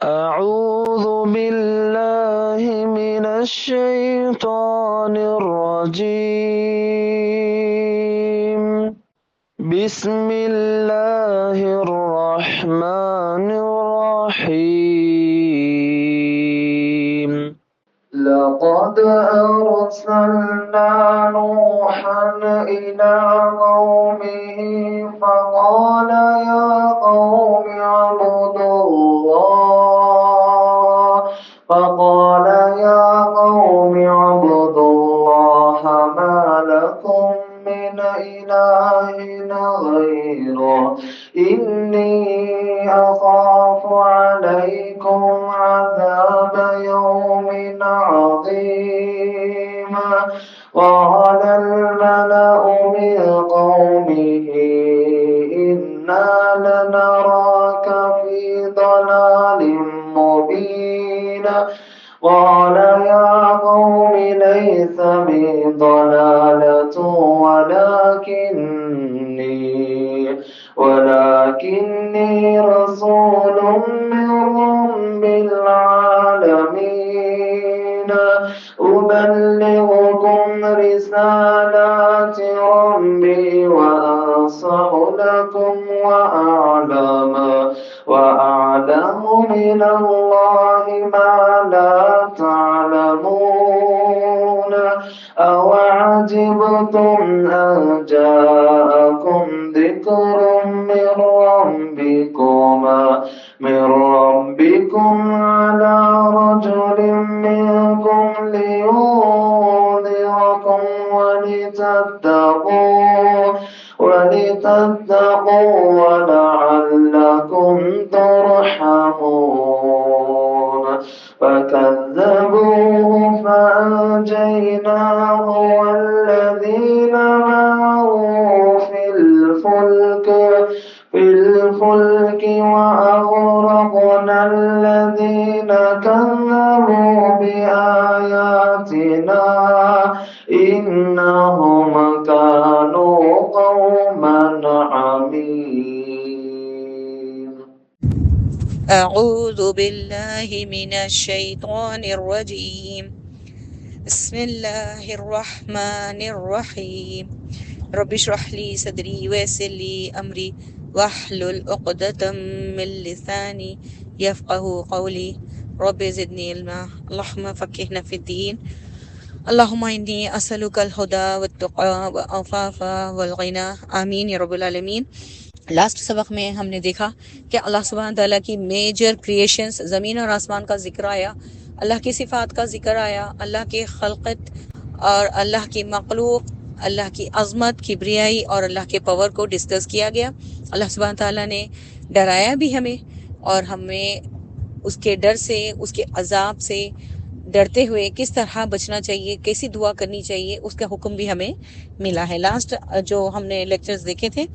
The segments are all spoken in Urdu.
أعوذ بالله من الشيطان الرجيم. بسم الله الرحمن الرحيم. لقد أرسلنا نوحا إلى قومه فقال يا قوم اعبدوا الله ما لكم من إله غيره إني أخاف عليكم عذاب يوم عظيم. قال الملأ من قومه إنا لنراك في ضلال مبين. قال يا قوم ليس بي ضلالة ولكني رسول من رب العالمين أبلغكم رسالات ربي وأنصح لكم وأعلم من الله ما لا تعلمون. أوعجبتم أن جاءكم ذكر من ربكم على رجل منكم لينذركم ولتتقوا ولعلكم ترحمون. فكذبوه فأنجيناه والذين معه في الفلك وأغرقنا الذين كذبوا بآياتنا إنهم كانوا قوما عمين. أعوذ بالله من الشيطان الرجيم. بسم الله الرحمن الرحيم. رب اشرح لي صدري ويسر لي أمري واحلل عقدة من لساني يفقهوا قولي. رب زدني علما اللهم فقهنا في الدين. اللهم إني أسألك الهدى والتقى والعفاف والغنى آمین یا رب العالمین. لاسٹ سبق میں ہم نے دیکھا کہ اللہ سبحانہ تعالیٰ کی میجر کریشنز زمین اور آسمان کا ذکر آیا، اللہ کی صفات کا ذکر آیا، اللہ کی خلقت اور اللہ کی مخلوق، اللہ کی عظمت، کبریائی اور اللہ کے پاور کو ڈسکس کیا گیا. اللہ سبحانہ تعالیٰ نے ڈرایا بھی ہمیں، اور ہمیں اس کے ڈر سے، اس کے عذاب سے ڈرتے ہوئے کس طرح بچنا چاہیے، کیسی دعا کرنی چاہیے، اس کا حکم بھی ہمیں ملا ہے. لاسٹ جو ہم نے لیکچرز دیکھے تھے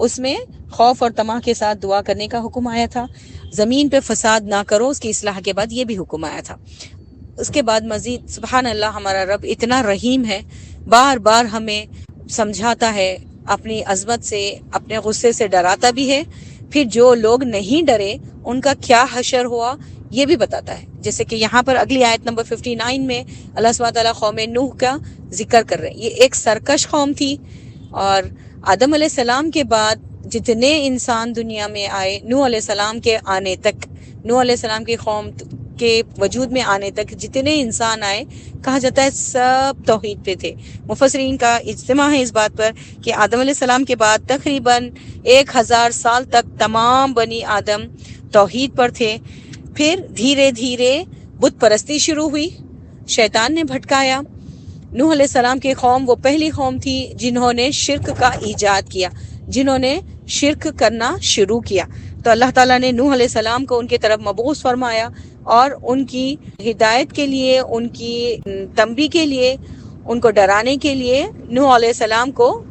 اس میں خوف اور طمع کے ساتھ دعا کرنے کا حکم آیا تھا. زمین پہ فساد نہ کرو، اس کی اصلاح کے بعد یہ بھی حکم آیا تھا. اس کے بعد مزید سبحان اللہ، ہمارا رب اتنا رحیم ہے، بار بار ہمیں سمجھاتا ہے، اپنی عظمت سے، اپنے غصے سے ڈراتا بھی ہے، پھر جو لوگ نہیں ڈرے ان کا کیا حشر ہوا یہ بھی بتاتا ہے. جیسے کہ یہاں پر اگلی آیت نمبر 59 میں اللہ سبحانہ تعالیٰ قوم نوح کا ذکر کر رہے ہیں. یہ ایک سرکش قوم تھی، اور آدم علیہ السلام کے بعد جتنے انسان دنیا میں آئے، نوح علیہ السلام کے آنے تک، نوح علیہ السلام کی قوم کے وجود میں آنے تک جتنے انسان آئے، کہا جاتا ہے سب توحید پہ تھے. مفسرین کا اجتماع ہے اس بات پر کہ آدم علیہ السلام کے بعد تقریباً 1000 سال تک تمام بنی آدم توحید پر تھے. پھر دھیرے دھیرے بت پرستی شروع ہوئی، شیطان نے بھٹکایا. نوح علیہ السلام کی قوم وہ پہلی قوم تھی جنہوں نے شرک کا ایجاد کیا، جنہوں نے شرک کرنا شروع کیا. تو اللہ تعالیٰ نے نوح علیہ السلام کو ان کی طرف مبعوث فرمایا، اور ان کی ہدایت کے لیے، ان کی تنبیہ کے لیے، ان کو ڈرانے کے لیے نوح علیہ السلام کو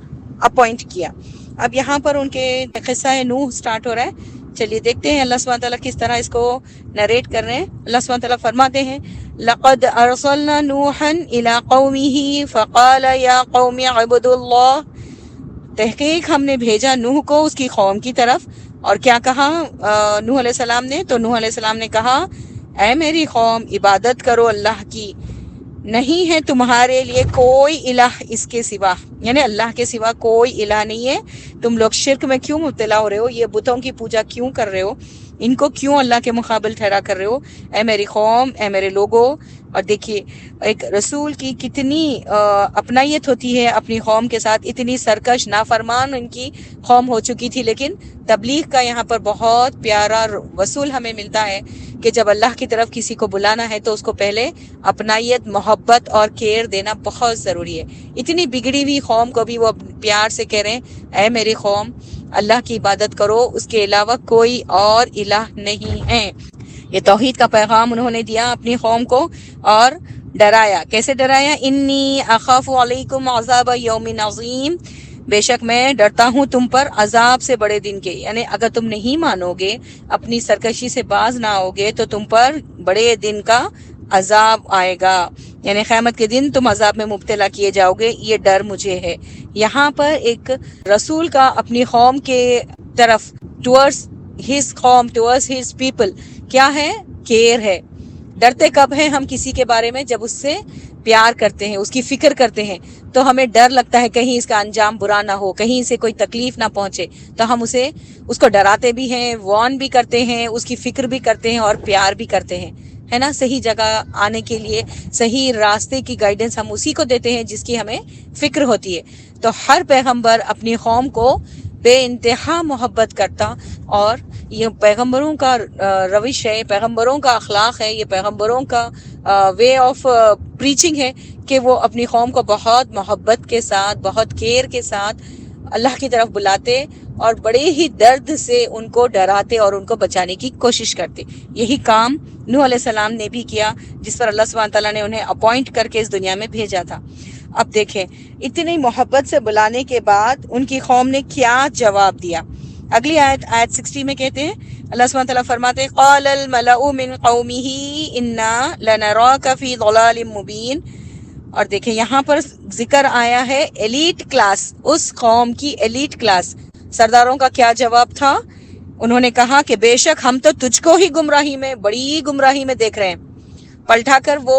اپوائنٹ کیا. اب یہاں پر ان کے قصہ نوح سٹارٹ ہو رہا ہے. چلیے دیکھتے ہیں اللہ سبحانہ تعالیٰ کس طرح اس کو نریٹ کر رہے ہیں. اللہ سبحانہ تعالیٰ فرماتے ہیں لَقَدْ أَرْسَلْنَا نُوحًا إِلَىٰ قَوْمِهِ فَقَالَ يَا قَوْمِ اعْبُدُوا اللَّهَ. تحقیق ہم نے بھیجا نوح کو اس کی قوم کی طرف، اور کیا کہا نوح علیہ السلام نے؟ تو نوح علیہ السلام نے کہا اے میری قوم عبادت کرو اللہ کی، نہیں ہے تمہارے لیے کوئی الہ اس کے سوا، یعنی اللہ کے سوا کوئی الہ نہیں ہے، تم لوگ شرک میں کیوں مبتلا ہو رہے ہو، یہ بتوں کی پوجا کیوں کر رہے ہو، ان کو کیوں اللہ کے مقابل ٹھہرا کر رہے ہو، اے میری قوم، اے میرے لوگوں۔ اور دیکھیے ایک رسول کی کتنی اپنائیت ہوتی ہے اپنی قوم کے ساتھ، اتنی سرکش نافرمان ان کی قوم ہو چکی تھی، لیکن تبلیغ کا یہاں پر بہت پیارا وصول ہمیں ملتا ہے کہ جب اللہ کی طرف کسی کو بلانا ہے تو اس کو پہلے اپنائیت، محبت اور کیئر دینا بہت ضروری ہے۔ اتنی بگڑی ہوئی قوم کو بھی وہ پیار سے کہہ رہے ہیں اے میری قوم اللہ کی عبادت کرو، اس کے علاوہ کوئی اور الہ نہیں ہے۔ یہ توحید کا پیغام انہوں نے دیا اپنی قوم کو اور ڈرایا۔ کیسے ڈرایا؟ انی اخاف علیکم عذاب یوم عظیم، بے شک میں ڈرتا ہوں تم پر عذاب سے بڑے دن کے، یعنی اگر تم نہیں مانو گے، اپنی سرکشی سے باز نہ ہوگے تو تم پر بڑے دن کا عذاب آئے گا، یعنی قیامت کے دن تم عذاب میں مبتلا کیے جاؤ گے، یہ ڈر مجھے ہے۔ یہاں پر ایک رسول کا اپنی قوم کے طرف ٹورڈز ہز قوم، ٹورڈز ہز پیپل کیا ہے؟ کیئر ہے۔ ڈرتے کب ہیں ہم کسی کے بارے میں؟ جب اس سے پیار کرتے ہیں، اس کی فکر کرتے ہیں، تو ہمیں ڈر لگتا ہے کہیں اس کا انجام برا نہ ہو، کہیں اسے کوئی تکلیف نہ پہنچے، تو ہم اس کو ڈراتے بھی ہیں، وارن بھی کرتے ہیں، اس کی فکر بھی کرتے ہیں اور پیار بھی کرتے ہیں، ہے نا؟ صحیح جگہ آنے کے لیے صحیح راستے کی گائیڈنس ہم اسی کو دیتے ہیں جس کی ہمیں فکر ہوتی ہے۔ تو ہر پیغمبر اپنی قوم کو بے انتہا محبت کرتا، اور یہ پیغمبروں کا روش ہے، پیغمبروں کا اخلاق ہے، یہ پیغمبروں کا وے آف پریچنگ ہے کہ وہ اپنی قوم کو بہت محبت کے ساتھ، بہت کیئر کے ساتھ اللہ کی طرف بلاتے اور بڑے ہی درد سے ان کو ڈراتے اور ان کو بچانے کی کوشش کرتے۔ یہی کام نوح علیہ السلام نے بھی کیا، جس پر اللہ سبحانہ تعالیٰ نے انہیں اپوائنٹ کر کے اس دنیا میں بھیجا تھا۔ اب دیکھیں اتنی محبت سے بلانے کے بعد ان کی قوم نے کیا جواب دیا۔ اگلی آیت 60 میں کہتے ہیں، اللہ سبحانہ تعالیٰ فرماتے ہیں قال الملأ من قومه انا لنراك في ضلال مبین۔ اور دیکھیں یہاں پر ذکر آیا ہے ایلیٹ کلاس، اس قوم کی ایلیٹ کلاس۔ سرداروں کا کیا جواب تھا؟ انہوں نے کہا کہ بے شک ہم تو تجھ کو ہی گمراہی میں، بڑی گمراہی میں دیکھ رہے ہیں۔ پلٹا کر وہ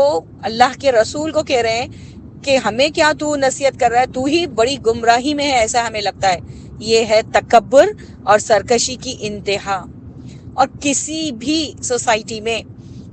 اللہ کے رسول کو کہہ رہے ہیں کہ ہمیں کیا تو نصیحت کر رہا ہے، تو ہی بڑی گمراہی میں ہے، ایسا ہمیں لگتا ہے۔ یہ ہے تکبر اور سرکشی کی انتہا۔ اور کسی بھی سوسائٹی میں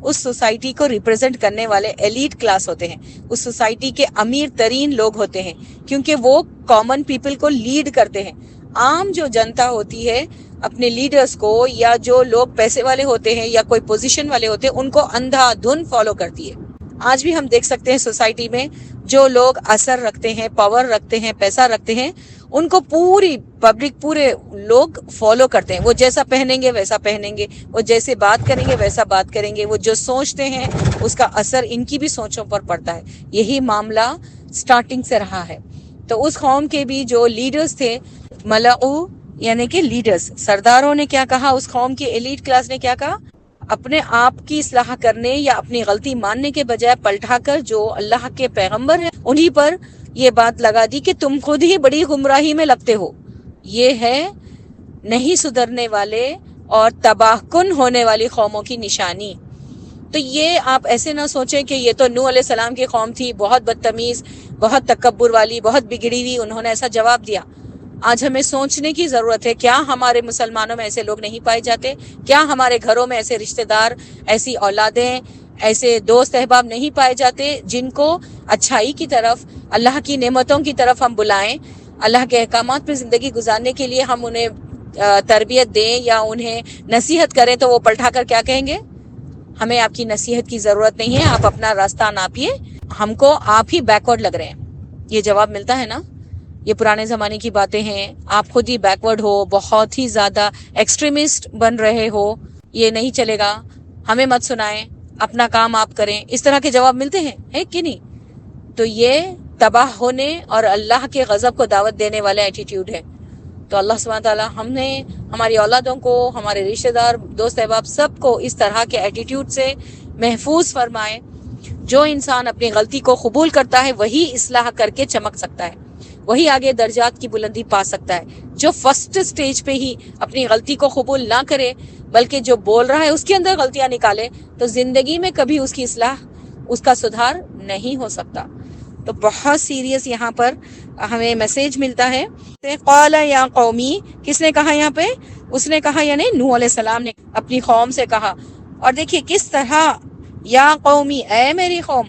اس سوسائٹی کو ریپرزینٹ کرنے والے ایلیٹ کلاس ہوتے ہیں، اس سوسائٹی کے امیر ترین لوگ ہوتے ہیں، کیونکہ وہ کامن پیپل کو لیڈ کرتے ہیں۔ عام جو جنتا ہوتی ہے اپنے لیڈرز کو، یا جو لوگ پیسے والے ہوتے ہیں یا کوئی پوزیشن والے ہوتے ہیں، ان کو اندھا دھن فالو کرتی ہے۔ آج بھی ہم دیکھ سکتے ہیں سوسائٹی میں جو لوگ اثر رکھتے ہیں، پاور رکھتے ہیں، پیسہ رکھتے ہیں، ان کو پوری پبلک، پورے لوگ فالو کرتے ہیں۔ وہ جیسا پہنیں گے ویسا پہنیں گے، وہ جیسے بات کریں گے ویسا بات کریں گے، وہ جو سوچتے ہیں اس کا اثر ان کی بھی سوچوں پر پڑتا ہے۔ یہی معاملہ سٹارٹنگ سے رہا ہے۔ تو اس قوم کے بھی جو لیڈرز تھے، ملعو یعنی کہ لیڈرز، سرداروں نے کیا کہا؟ اس قوم کی ایلیٹ کلاس نے کیا کہا؟ اپنے آپ کی اصلاح کرنے یا اپنی غلطی ماننے کے بجائے پلٹا کر جو اللہ کے پیغمبر ہیں انہی پر یہ بات لگا دی کہ تم خود ہی بڑی گمراہی میں لگتے ہو۔ یہ ہے نہیں سدھرنے والے اور تباہ کن ہونے والی قوموں کی نشانی۔ تو یہ آپ ایسے نہ سوچیں کہ یہ تو نوح علیہ السلام کی قوم تھی، بہت بدتمیز، بہت تکبر والی، بہت بگڑی ہوئی، انہوں نے ایسا جواب دیا۔ آج ہمیں سوچنے کی ضرورت ہے، کیا ہمارے مسلمانوں میں ایسے لوگ نہیں پائے جاتے؟ کیا ہمارے گھروں میں ایسے رشتہ دار، ایسی اولادیں، ایسے دوست احباب نہیں پائے جاتے جن کو اچھائی کی طرف، اللہ کی نعمتوں کی طرف ہم بلائیں، اللہ کے احکامات پہ زندگی گزارنے کے لیے ہم انہیں تربیت دیں یا انہیں نصیحت کریں تو وہ پلٹا کر کیا کہیں گے؟ ہمیں آپ کی نصیحت کی ضرورت نہیں ہے، آپ اپنا راستہ ناپیے، ہم کو آپ ہی بیکورڈ لگ رہے ہیں۔ یہ جواب ملتا ہے نا؟ یہ پرانے زمانے کی باتیں ہیں، آپ خود ہی بیکورڈ ہو، بہت ہی زیادہ ایکسٹریمسٹ بن رہے ہو، یہ نہیں چلے گا، ہمیں مت سنائیں، اپنا کام آپ کریں، اس طرح کے جواب ملتے ہیں، ہے کہ نہیں؟ تو یہ تباہ ہونے اور اللہ کے غضب کو دعوت دینے والا ایٹیٹیوڈ ہے۔ تو اللہ سبحانہ تعالیٰ ہم نے ہماری اولادوں کو، ہمارے رشتہ دار، دوست احباب سب کو اس طرح کے ایٹیٹیوڈ سے محفوظ فرمائے۔ جو انسان اپنی غلطی کو قبول کرتا ہے وہی اصلاح کر کے چمک سکتا ہے۔ وہی آگے درجات کی بلندی پا سکتا ہے۔ جو فرسٹ سٹیج پہ ہی اپنی غلطی کو قبول نہ کرے بلکہ جو بول رہا ہے اس کے اندر غلطیاں نکالے تو زندگی میں کبھی اس کی اصلاح، اس کا سدھار نہیں ہو سکتا۔ تو بہت سیریس یہاں پر ہمیں میسیج ملتا ہے۔ قال یا قومی، کس نے کہا یہاں پہ؟ اس نے کہا یعنی نوح علیہ السلام نے اپنی قوم سے کہا۔ اور دیکھیے کس طرح، یا قومی، اے میری قوم،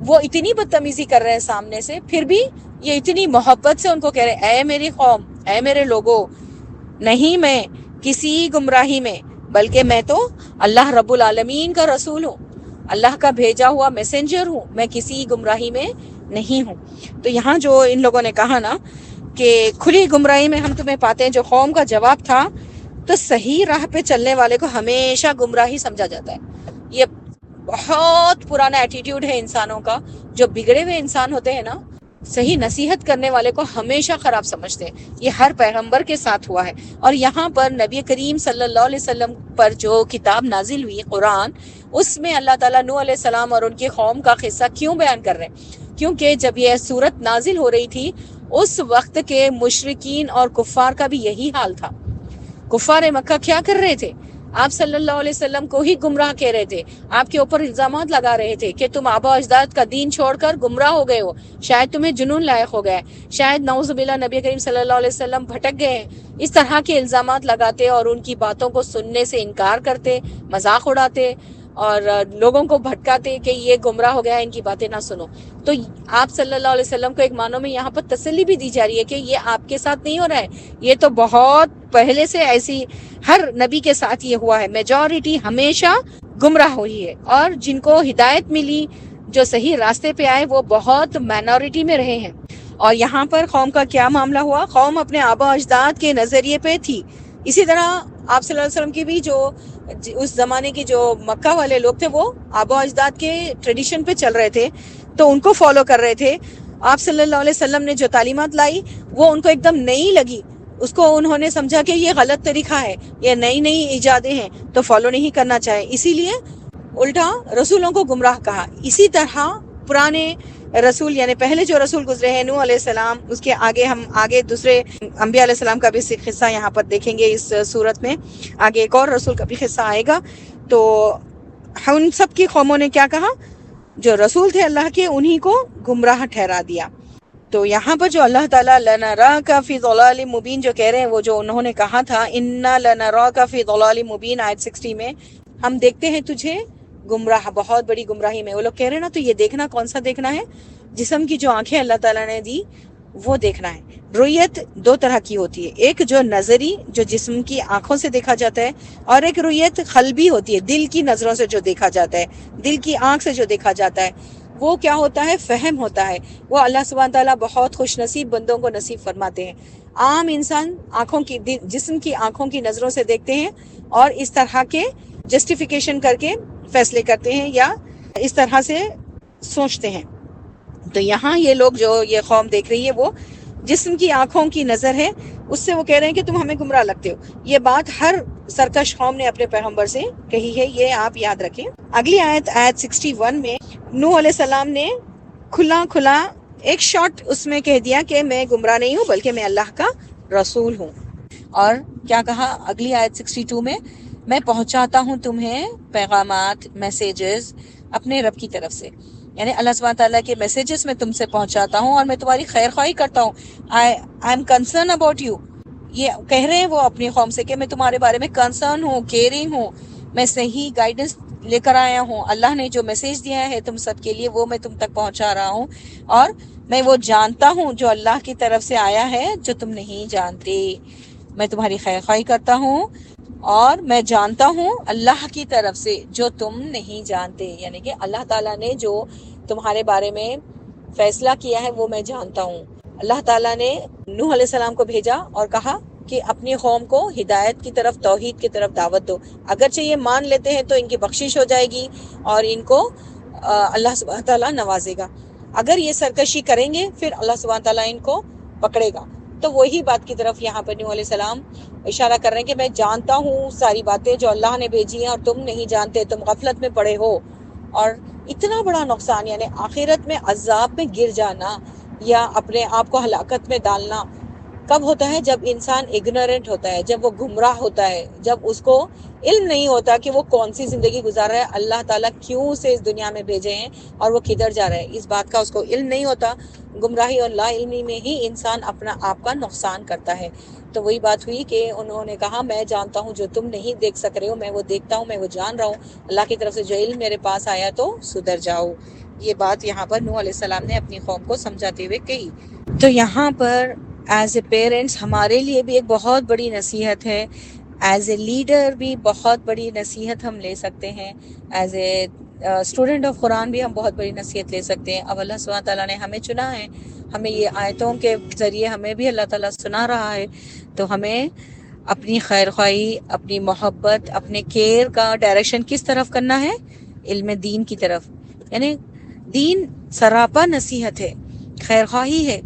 وہ اتنی بدتمیزی کر رہے ہیں سامنے سے، پھر بھی یہ اتنی محبت سے ان کو کہہ رہے اے میری قوم، اے میرے لوگوں، نہیں میں کسی گمراہی میں، بلکہ میں تو اللہ رب العالمین کا رسول ہوں، اللہ کا بھیجا ہوا میسنجر ہوں، میں کسی گمراہی میں نہیں ہوں۔ تو یہاں جو ان لوگوں نے کہا نا کہ کھلی گمراہی میں ہم تمہیں پاتے ہیں، جو قوم کا جواب تھا، تو صحیح راہ پہ چلنے والے کو ہمیشہ گمراہی سمجھا جاتا ہے۔ یہ بہت پرانا ایٹیٹیوڈ ہے انسانوں کا، جو بگڑے ہوئے انسان ہوتے ہیں نا، صحیح نصیحت کرنے والے کو ہمیشہ خراب سمجھتے ہیں۔ یہ ہر پیغمبر کے ساتھ ہوا ہے۔ اور یہاں پر نبی کریم صلی اللہ علیہ وسلم پر جو کتاب نازل ہوئی قرآن، اس میں اللہ تعالیٰ نوح علیہ السلام اور ان کی قوم کا قصہ کیوں بیان کر رہے ہیں؟ کیونکہ جب یہ صورت نازل ہو رہی تھی اس وقت کے مشرکین اور کفار کا بھی یہی حال تھا۔ کفار مکہ کیا کر رہے تھے؟ آپ صلی اللہ علیہ وسلم کو ہی گمراہ کہہ رہے تھے، آپ کے اوپر الزامات لگا رہے تھے کہ تم آبا اجداد کا دین چھوڑ کر گمراہ ہو گئے ہو، شاید تمہیں جنون لائق ہو گیا ہے، شاید نعوذ باللہ نبی کریم صلی اللہ علیہ وسلم بھٹک گئے ہیں۔ اس طرح کے الزامات لگاتے اور ان کی باتوں کو سننے سے انکار کرتے، مذاق اڑاتے اور لوگوں کو بھٹکاتے کہ یہ گمراہ ہو گیا ہے، ان کی باتیں نہ سنو۔ تو آپ صلی اللہ علیہ وسلم کو ایک معنوں میں یہاں پر تسلی بھی دی جا رہی ہے کہ یہ آپ کے ساتھ نہیں ہو رہا ہے، یہ تو بہت پہلے سے ایسی ہر نبی کے ساتھ یہ ہوا ہے، میجورٹی ہمیشہ گمراہ ہوئی ہے، اور جن کو ہدایت ملی، جو صحیح راستے پہ آئے، وہ بہت مائنورٹی میں رہے ہیں۔ اور یہاں پر قوم کا کیا معاملہ ہوا؟ قوم اپنے آبا اجداد کے نظریے پہ تھی۔ اسی طرح آپ صلی اللہ علیہ وسلم کی بھی جو اس زمانے کے جو مکہ والے لوگ تھے، وہ آبا اجداد کے ٹریڈیشن پہ چل رہے تھے، تو ان کو فالو کر رہے تھے۔ آپ صلی اللہ علیہ وسلم نے جو تعلیمات لائی وہ ان کو ایک دم نئی لگی، اس کو انہوں نے سمجھا کہ یہ غلط طریقہ ہے، یہ نئی نئی ایجادیں ہیں، تو فالو نہیں کرنا چاہے، اسی لیے الٹا رسولوں کو گمراہ کہا۔ اسی طرح پرانے رسول یعنی پہلے جو رسول گزرے ہیں، نوح علیہ السلام، اس کے آگے ہم آگے دوسرے انبیاء علیہ السلام کا بھی قصہ یہاں پر دیکھیں گے اس صورت میں، آگے ایک اور رسول کا بھی قصہ آئے گا۔ تو ان سب کی قوموں نے کیا کہا؟ جو رسول تھے اللہ کے، انہی کو گمراہ ٹھہرا دیا۔ تو یہاں پر جو اللہ تعالیٰ لَنَرَاكَ فِي ضَلَالٍ مُبِينٍ جو کہہ رہے ہیں، وہ جو انہوں نے کہا تھا اِنَّا لَنَرَاكَ فِي ضَلَالٍ مُبِينٍ، آیت 60 میں، ہم دیکھتے ہیں تجھے گمراہ، بہت بڑی گمراہی میں۔ وہ لوگ کہہ رہے ہیں نا، تو یہ دیکھنا کون سا دیکھنا ہے؟ جسم کی جو آنکھیں اللہ تعالیٰ نے دی وہ دیکھنا ہے۔ رؤیت دو طرح کی ہوتی ہے، ایک جو نظری جو جسم کی آنکھوں سے دیکھا جاتا ہے، اور ایک رؤیت قلبی ہوتی ہے، دل کی نظروں سے جو دیکھا جاتا ہے، دل کی آنکھ سے جو دیکھا جاتا ہے۔ وہ کیا ہوتا ہے؟ فہم ہوتا ہے۔ وہ اللہ سبحانہ تعالیٰ بہت خوش نصیب بندوں کو نصیب فرماتے ہیں۔ عام انسان آنکھوں کی جسم کی آنکھوں کی نظروں سے دیکھتے ہیں اور اس طرح کے جسٹیفیکیشن کر کے فیصلے کرتے ہیں یا اس طرح سے سوچتے ہیں۔ تو یہاں یہ لوگ جو یہ قوم دیکھ رہی ہے، وہ جسم کی آنکھوں کی نظر ہے، اس سے وہ کہہ رہے ہیں کہ تم ہمیں گمراہ لگتے ہو۔ یہ بات ہر سرکش قوم نے اپنے پیغمبر سے کہی ہے، یہ آپ یاد رکھیں۔ اگلی آیت 61 میں نوح علیہ السلام نے کھلا ایک شارٹ اس میں کہہ دیا کہ میں گمراہ نہیں ہوں بلکہ میں اللہ کا رسول ہوں۔ اور کیا کہا اگلی آیت 62 میں پہنچاتا ہوں تمہیں پیغامات، میسیجز اپنے رب کی طرف سے، یعنی اللہ سبحانہ تعالیٰ کے میسیجز میں تم سے پہنچاتا ہوں اور میں تمہاری خیر خواہی کرتا ہوں۔ I am concern about you, یہ کہہ رہے ہیں وہ اپنی قوم سے کہ میں تمہارے بارے میں کنسرن ہوں، کیئرنگ ہوں، میں صحیح گائیڈنس لے کر آیا ہوں، اللہ نے جو میسیج دیا ہے تم سب کے لیے وہ میں تم تک پہنچا رہا ہوں، اور میں وہ جانتا ہوں جو اللہ کی طرف سے آیا ہے جو تم نہیں جانتے۔ میں تمہاری خیر خواہی کرتا ہوں اور میں جانتا ہوں اللہ کی طرف سے جو تم نہیں جانتے، یعنی کہ اللہ تعالیٰ نے جو تمہارے بارے میں فیصلہ کیا ہے وہ میں جانتا ہوں۔ اللہ تعالیٰ نے نوح علیہ السلام کو بھیجا اور کہا کہ اپنی قوم کو ہدایت کی طرف، توحید کی طرف دعوت دو، اگرچہ یہ مان لیتے ہیں تو ان کی بخشش ہو جائے گی اور ان کو اللہ سبحانہ تعالیٰ نوازے گا، اگر یہ سرکشی کریں گے پھر اللہ سبحانہ تعالیٰ ان کو پکڑے گا۔ تو وہی بات کی طرف یہاں پر نوح علیہ السلام اشارہ کر رہے ہیں کہ میں جانتا ہوں ساری باتیں جو اللہ نے بھیجی ہیں اور تم نہیں جانتے، تم غفلت میں پڑے ہو، اور اتنا بڑا نقصان یعنی آخرت میں عذاب میں گر جانا، یا اپنے آپ کو ہلاکت میں ڈالنا کب ہوتا ہے؟ جب انسان اگنورنٹ ہوتا ہے، جب وہ گمراہ ہوتا ہے، جب اس کو علم نہیں ہوتا کہ وہ کون سی زندگی گزار رہا ہے، اللہ تعالیٰ کیوں اسے اس دنیا میں بھیجے ہیں اور وہ کدھر جا رہا ہے، اس بات کا اس کو علم نہیں ہوتا۔ گمراہی اور لا علمی میں ہی انسان اپنا آپ کا نقصان کرتا ہے۔ تو وہی بات ہوئی کہ انہوں نے کہا میں جانتا ہوں جو تم نہیں دیکھ سک رہے ہو، میں وہ دیکھتا ہوں، میں وہ جان رہا ہوں، اللہ کی طرف سے جو علم میرے پاس آیا تو سدھر جاؤ۔ یہ بات یہاں پر نوح علیہ السلام نے اپنی قوم کو سمجھاتے ہوئے کہی۔ تو یہاں پر ایز اے پیرنٹس ہمارے لیے بھی ایک بہت بڑی نصیحت ہے، ایز اے لیڈر بھی بہت بڑی نصیحت ہم لے سکتے ہیں، ایز اے اسٹوڈنٹ آف قرآن بھی ہم بہت بڑی نصیحت لے سکتے ہیں۔ اب اللہ سبحانہ تعالیٰ نے ہمیں چنا ہے، ہمیں یہ آیتوں کے ذریعے ہمیں بھی اللہ تعالیٰ سنا رہا ہے، تو ہمیں اپنی خیر خواہی، اپنی محبت، اپنے کیئر کا ڈائریکشن کس طرف کرنا ہے؟ علم دین کی طرف۔ یعنی دین سراپا نصیحت ہے، خیر خواہی ہے،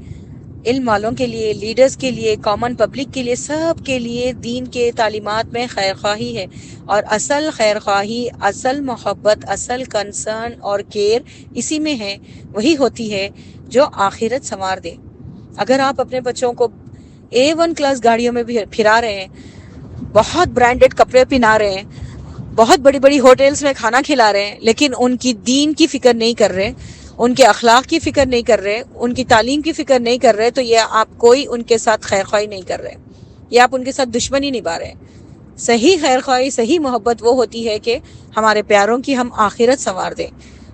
علم والوں کے لیے، لیڈرز کے لیے، کامن پبلک کے لیے، سب کے لیے دین کے تعلیمات میں خیر خواہی ہے۔ اور اصل خیر خواہی، اصل محبت، اصل کنسرن اور کیئر اسی میں ہے، وہی ہوتی ہے جو آخرت سنوار دے۔ اگر آپ اپنے بچوں کو A1 کلاس گاڑیوں میں بھی پھرا رہے ہیں، بہت برانڈڈ کپڑے پہنا رہے ہیں، بہت بڑی بڑی ہوٹلز میں کھانا کھلا رہے ہیں، لیکن ان کی دین کی فکر نہیں کر رہے، ان کے اخلاق کی فکر نہیں کر رہے، ان کی تعلیم کی فکر نہیں کر رہے، تو یہ آپ کوئی ان کے ساتھ خیر خواہی نہیں کر رہے، یہ آپ ان کے ساتھ دشمنی نبھا رہے ہیں۔ صحیح خیر خواہی، صحیح محبت وہ ہوتی ہے کہ ہمارے پیاروں کی ہم آخرت سنوار دیں۔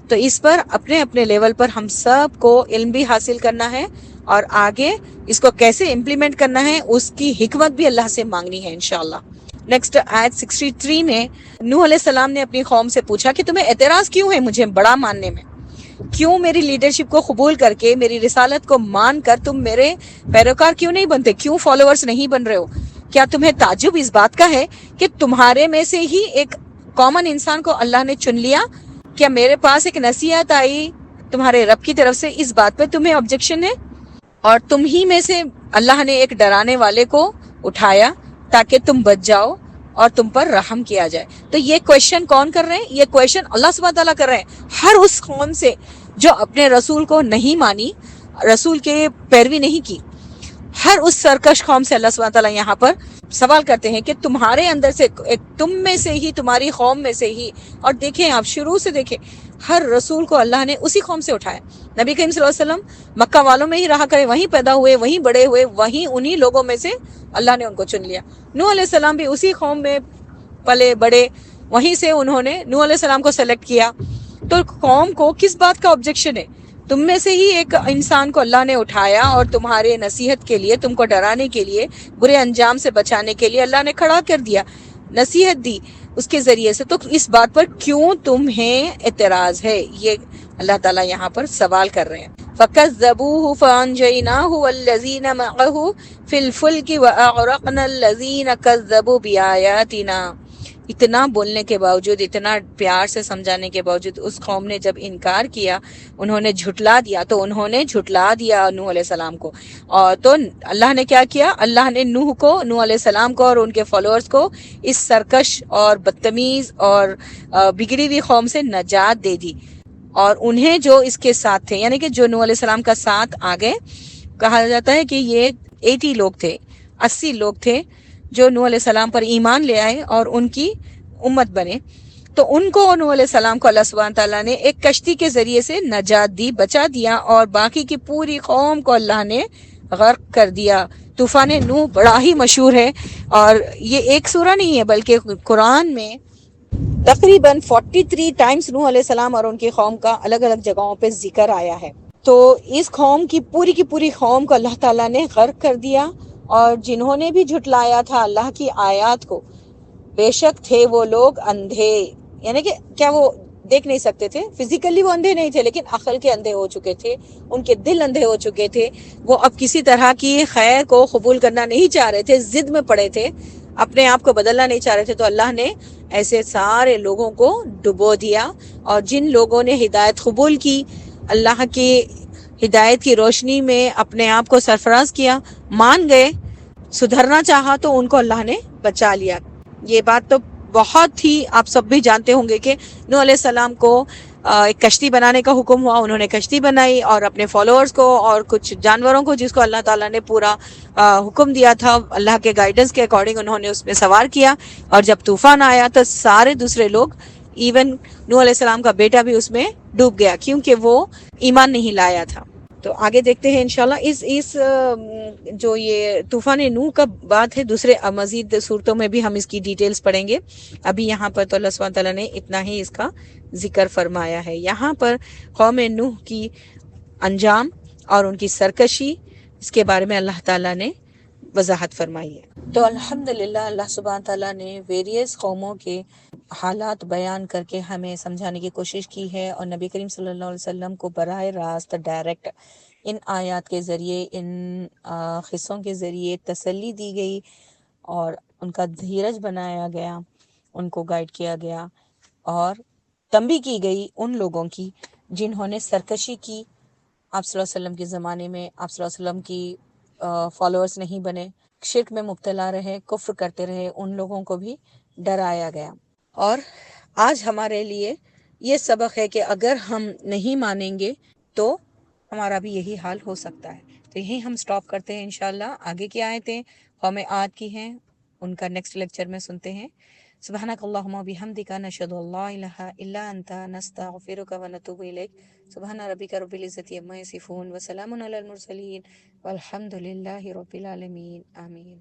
تو اس پر اپنے اپنے لیول پر ہم سب کو علم بھی حاصل کرنا ہے، اور آگے اس کو کیسے امپلیمنٹ کرنا ہے اس کی حکمت بھی اللہ سے مانگنی ہے انشاءاللہ۔ نیکسٹ آیت 63 میں نوح علیہ السلام نے اپنی قوم سے پوچھا کہ تمہیں اعتراض کیوں ہے مجھے بڑا ماننے میں؟ کیوں میری لیڈرشپ کو قبول کر کے، میری رسالت کو مان کر تم میرے پیروکار کیوں نہیں بنتے؟ کیوں فالوورز نہیں بن رہے ہو؟ کیا تمہیں تعجب اس بات کا ہے کہ تمہارے میں سے ہی ایک کامن انسان کو اللہ نے چن لیا؟ کیا میرے پاس ایک نصیحت آئی تمہارے رب کی طرف سے، اس بات پہ تمہیں آبجیکشن ہے؟ اور تم ہی میں سے اللہ نے ایک ڈرانے والے کو اٹھایا تاکہ تم بچ جاؤ اور تم پر رحم کیا جائے۔ تو یہ کویشچن کون کر رہے ہیں؟ یہ کویشچن اللہ سبحانہ تعالیٰ کر رہے ہیں ہر اس قوم سے جو اپنے رسول کو نہیں مانی، رسول کے پیروی نہیں کی۔ ہر اس سرکش قوم سے اللہ سبحانہ تعالیٰ یہاں پر سوال کرتے ہیں کہ تمہارے اندر سے، تم میں سے ہی، تمہاری قوم میں سے ہی۔ اور دیکھیں آپ شروع سے دیکھیں، ہر رسول کو اللہ نے اسی قوم سے اٹھایا۔ نبی کریم صلی اللہ علیہ وسلم مکہ والوں میں ہی رہا کرے، وہیں پیدا ہوئے، وہیں بڑے ہوئے، وہیں انہی لوگوں میں سے اللہ نے ان کو چن لیا۔ نوح علیہ السلام بھی اسی قوم میں پلے بڑے، وہیں سے انہوں نے نوح علیہ السلام کو سلیکٹ کیا۔ تو قوم کو کس بات کا آبجیکشن ہے؟ تم میں سے ہی ایک انسان کو اللہ نے اٹھایا اور تمہارے نصیحت کے لیے، تم کو ڈرانے کے لیے، برے انجام سے بچانے کے لیے اللہ نے کھڑا کر دیا، نصیحت دی اس کے ذریعے سے۔ تو اس بات پر کیوں تمہیں اعتراض ہے؟ یہ اللہ تعالیٰ یہاں پر سوال کر رہے ہیں۔ فَكَذَّبُوهُ فَأَنْجَيْنَاهُ وَالَّذِينَ مَعَهُ فِي الْفُلْكِ وَأَغْرَقْنَا الَّذِينَ كَذَّبُوا بِآيَاتِنَا۔ اتنا بولنے کے باوجود، اتنا پیار سے سمجھانے کے باوجود، اس قوم نے جب انکار کیا، انہوں نے جھٹلا دیا، تو انہوں نے جھٹلا دیا نوح علیہ السلام کو۔ اور تو اللہ نے کیا کیا؟ اللہ نے نوح علیہ السلام کو اور ان کے فالوورز کو اس سرکش اور بدتمیز اور بگڑی ہوئی قوم سے نجات دے دی۔ اور انہیں جو اس کے ساتھ تھے، یعنی کہ جو نوح علیہ السلام کا ساتھ آگے، کہا جاتا ہے کہ یہ 80 لوگ تھے، 80 لوگ تھے جو نوح علیہ السلام پر ایمان لے آئے اور ان کی امت بنے۔ تو ان کو، نوح علیہ السلام کو اللہ سبحانہ تعالیٰ نے ایک کشتی کے ذریعے سے نجات دی، بچا دیا، اور باقی کی پوری قوم کو اللہ نے غرق کر دیا۔ طوفان نوح بڑا ہی مشہور ہے، اور یہ ایک سورہ نہیں ہے بلکہ قرآن میں تقریباً 43 ٹائمز نوح علیہ السلام اور ان کی قوم کا الگ الگ جگہوں پہ ذکر آیا ہے۔ تو اس قوم کی پوری قوم کو اللہ تعالیٰ نے غرق کر دیا، اور جنہوں نے بھی جھٹلایا تھا اللہ کی آیات کو، بے شک تھے وہ لوگ اندھے، یعنی کہ کیا وہ دیکھ نہیں سکتے تھے؟ فزیکلی وہ اندھے نہیں تھے، لیکن عقل کے اندھے ہو چکے تھے، ان کے دل اندھے ہو چکے تھے، وہ اب کسی طرح کی خیر کو قبول کرنا نہیں چاہ رہے تھے، ضد میں پڑے تھے، اپنے آپ کو بدلنا نہیں چاہ رہے تھے۔ تو اللہ نے ایسے سارے لوگوں کو ڈبو دیا، اور جن لوگوں نے ہدایت قبول کی، اللہ کی ہدایت کی روشنی میں اپنے آپ کو سرفراز کیا، مان گئے، سدھرنا چاہا، تو ان کو اللہ نے بچا لیا۔ یہ بات تو بہت ہی آپ سب بھی جانتے ہوں گے کہ نوح علیہ السلام کو ایک کشتی بنانے کا حکم ہوا، انہوں نے کشتی بنائی اور اپنے فالوورز کو اور کچھ جانوروں کو جس کو اللہ تعالیٰ نے پورا حکم دیا تھا اللہ کے گائیڈنس کے اکارڈنگ انہوں نے اس میں سوار کیا، اور جب طوفان آیا تو سارے دوسرے لوگ ایون نوح علیہ السلام کا بیٹا بھی اس میں ڈوب گیا کیونکہ وہ ایمان نہیں لایا تھا۔ تو آگے دیکھتے ہیں انشاءاللہ اس جو یہ طوفان نوح کا بات ہے، دوسرے مزید صورتوں میں بھی ہم اس کی ڈیٹیلز پڑھیں گے، ابھی یہاں پر تو اللہ سبحانہ تعالیٰ نے اتنا ہی اس کا ذکر فرمایا ہے۔ یہاں پر قوم نوح کی انجام اور ان کی سرکشی، اس کے بارے میں اللہ تعالیٰ نے وضاحت فرمائی ہے۔ تو الحمدللہ اللہ سبحانہ تعالیٰ نے ویریس قوموں کے حالات بیان کر کے ہمیں سمجھانے کی کوشش کی ہے، اور نبی کریم صلی اللہ علیہ وسلم کو براہ راست ڈائریکٹ ان آیات کے ذریعے، ان قصوں کے ذریعے تسلی دی گئی اور ان کا دھیرج بنایا گیا، ان کو گائیڈ کیا گیا اور تنبیہ کی گئی ان لوگوں کی جنہوں نے سرکشی کی، آپ صلی اللہ علیہ وسلم کے زمانے میں آپ صلی اللہ علیہ وسلم کی فالوورز نہیں بنے، شرک میں مبتلا رہے، کفر کرتے رہے، ان لوگوں کو بھی ڈرایا گیا۔ اور آج ہمارے لیے یہ سبق ہے کہ اگر ہم نہیں مانیں گے تو ہمارا بھی یہی حال ہو سکتا ہے۔ تو یہی ہم سٹاپ کرتے ہیں انشاءاللہ۔ آگے کی آیتیں قوم عاد کی ہیں، ان کا نیکسٹ لیکچر میں سنتے ہیں۔ سبحانک اللہم و بحمدک نشہد ان لا الہ الا انت نستغفرک و نتوب الیک۔ سبحان ربک رب العزۃ عما یصفون وسلام علی المرسلین والحمد للہ رب العالمین، آمین۔